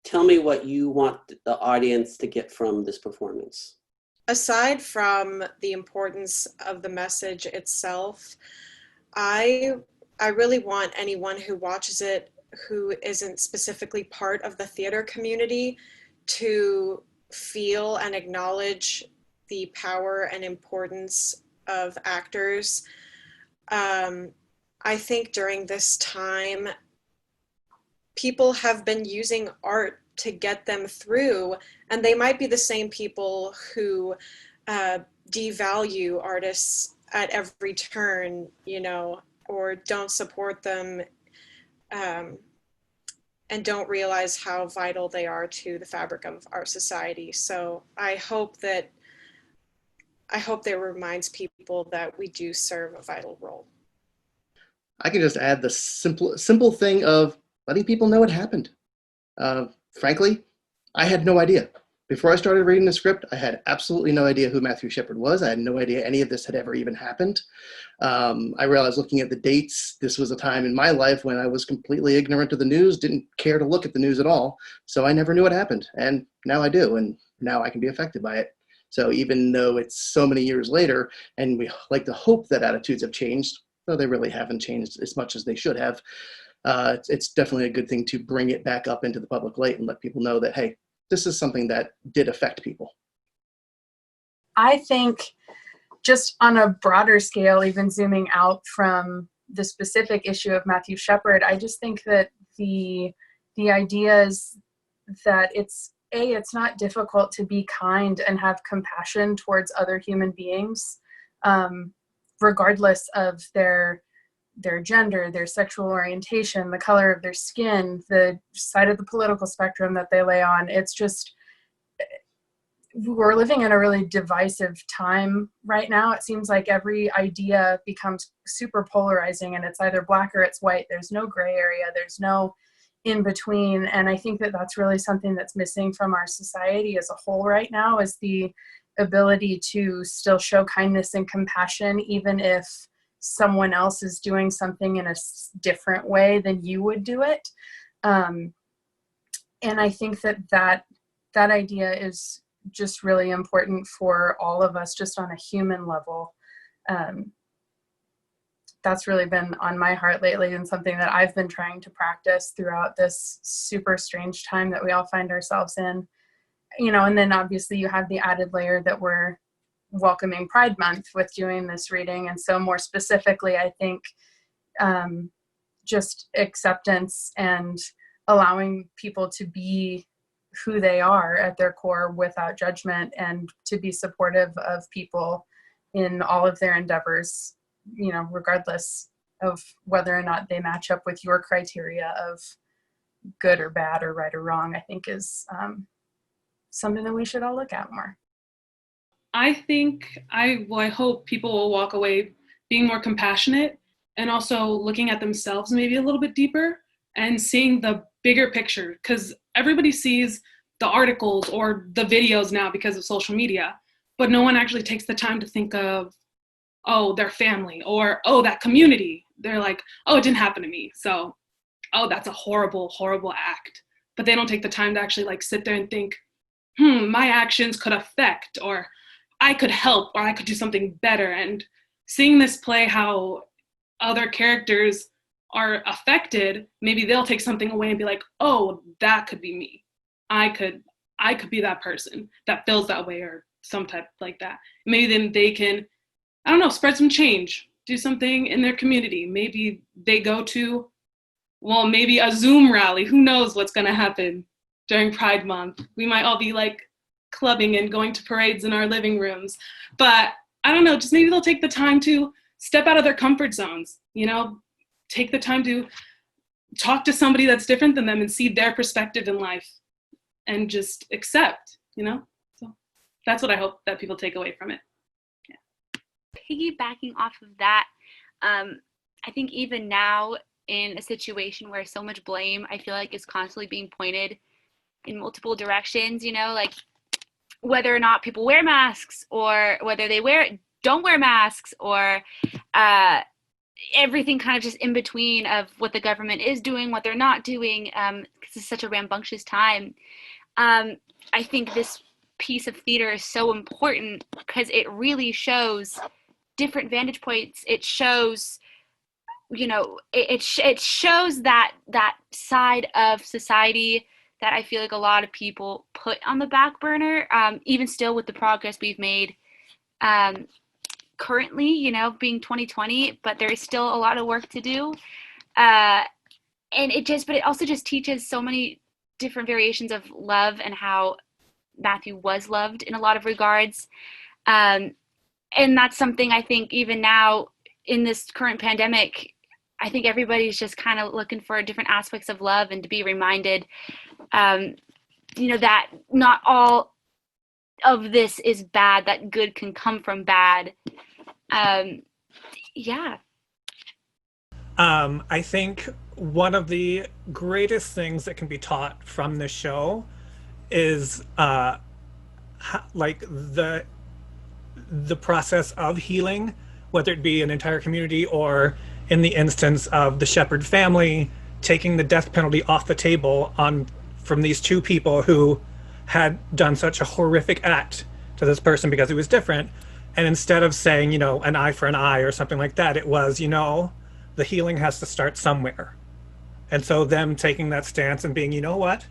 tell me what you want the audience to get from this performance. Aside from the importance of the message itself, I really want anyone who watches it who isn't specifically part of the theater community to feel and acknowledge the power and importance of actors. I think during this time, people have been using art to get them through, and they might be the same people who devalue artists at every turn, you know, or don't support them, and don't realize how vital they are to the fabric of our society. So I hope that reminds people that we do serve a vital role. I can just add the simple thing of letting people know what happened. Frankly, I had no idea. Before I started reading the script, I had absolutely no idea who Matthew Shepard was. I had no idea any of this had ever even happened. I realized looking at the dates, this was a time in my life when I was completely ignorant of the news, didn't care to look at the news at all. So I never knew what happened. And now I do. And now I can be affected by it. So even though it's so many years later, and we like to hope that attitudes have changed, though they really haven't changed as much as they should have, it's definitely a good thing to bring it back up into the public light and let people know that, hey, this is something that did affect people. I think just on a broader scale, even zooming out from the specific issue of Matthew Shepard, I just think that the idea is that it's not difficult to be kind and have compassion towards other human beings, regardless of their gender, their sexual orientation, the color of their skin, the side of the political spectrum that they lay on. It's just, we're living in a really divisive time right now. It seems like every idea becomes super polarizing, and it's either black or it's white. There's no gray area. There's no in between. And I think that that's really something that's missing from our society as a whole right now, is the ability to still show kindness and compassion, even if someone else is doing something in a different way than you would do it. And I think that idea is just really important for all of us, just on a human level. That's really been on my heart lately, and something that I've been trying to practice throughout this super strange time that we all find ourselves in. You know, and then obviously you have the added layer that we're welcoming Pride Month with doing this reading. And so more specifically, I think just acceptance and allowing people to be who they are at their core without judgment, and to be supportive of people in all of their endeavors, you know, regardless of whether or not they match up with your criteria of good or bad or right or wrong, I think is something that we should all look at more. I hope people will walk away being more compassionate, and also looking at themselves maybe a little bit deeper and seeing the bigger picture, because everybody sees the articles or the videos now because of social media, but no one actually takes the time to think of, oh, their family, or, oh, that community. They're like, oh, it didn't happen to me. So, oh, that's a horrible, horrible act. But they don't take the time to actually like sit there and think, my actions could affect, or I could help, or I could do something better. And seeing this play, how other characters are affected, maybe they'll take something away and be like, oh, that could be me. I could be that person that feels that way, or some type like that. Maybe then they can, I don't know, spread some change, do something in their community. Maybe they go to, well, maybe a Zoom rally. Who knows what's going to happen during Pride Month? We might all be like clubbing and going to parades in our living rooms. But I don't know, just maybe they'll take the time to step out of their comfort zones, you know, take the time to talk to somebody that's different than them and see their perspective in life and just accept, you know? So that's what I hope that people take away from it. Yeah. Piggybacking off of that, I think even now in a situation where so much blame, I feel like, is constantly being pointed in multiple directions, you know, like whether or not people wear masks, or whether they don't wear masks, or everything kind of just in between of what the government is doing, what they're not doing, because it's such a rambunctious time. I think this piece of theater is so important because it really shows different vantage points. It shows, it shows that side of society that I feel like a lot of people put on the back burner, even still with the progress we've made currently, being 2020, but there is still a lot of work to do. But it also just teaches so many different variations of love and how Matthew was loved in a lot of regards. And that's something I think even now in this current pandemic, I think everybody's just kind of looking for different aspects of love and to be reminded, that not all of this is bad, that good can come from bad. Yeah. I think one of the greatest things that can be taught from this show is like the process of healing, whether it be an entire community or in the instance of the Shepard family taking the death penalty off the table from these two people who had done such a horrific act to this person because he was different. And instead of saying, an eye for an eye or something like that, it was, the healing has to start somewhere. And so them taking that stance and being, what?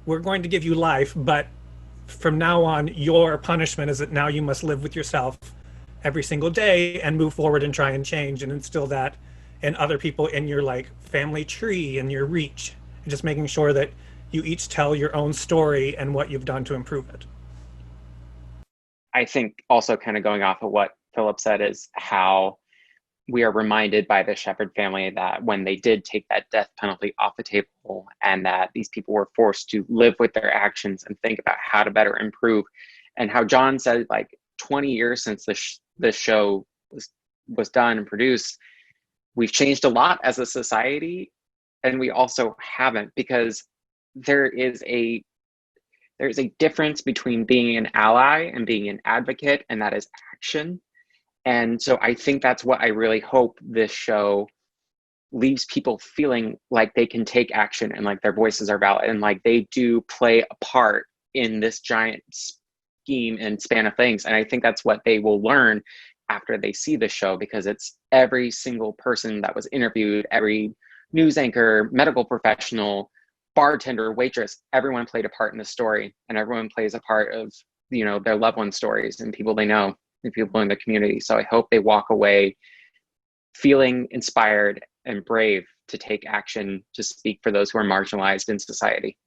We're going to give you life, but from now on, your punishment is that now you must live with yourself every single day and move forward and try and change and instill that in other people in your family tree and your reach. And just making sure that you each tell your own story and what you've done to improve it. I think also kind of going off of what Philip said is how we are reminded by the Shepard family that when they did take that death penalty off the table and that these people were forced to live with their actions and think about how to better improve, and how John said 20 years since this show was done and produced, we've changed a lot as a society, and we also haven't, because there is a difference between being an ally and being an advocate, and that is action. And so I think that's what I really hope this show leaves people feeling like they can take action and like their voices are valid and like they do play a part in this giant scheme and span of things. And I think that's what they will learn after they see the show, because it's every single person that was interviewed, every news anchor, medical professional, bartender, waitress, everyone played a part in the story, and everyone plays a part of, their loved ones' stories and people they know and people in the community. So I hope they walk away feeling inspired and brave to take action to speak for those who are marginalized in society.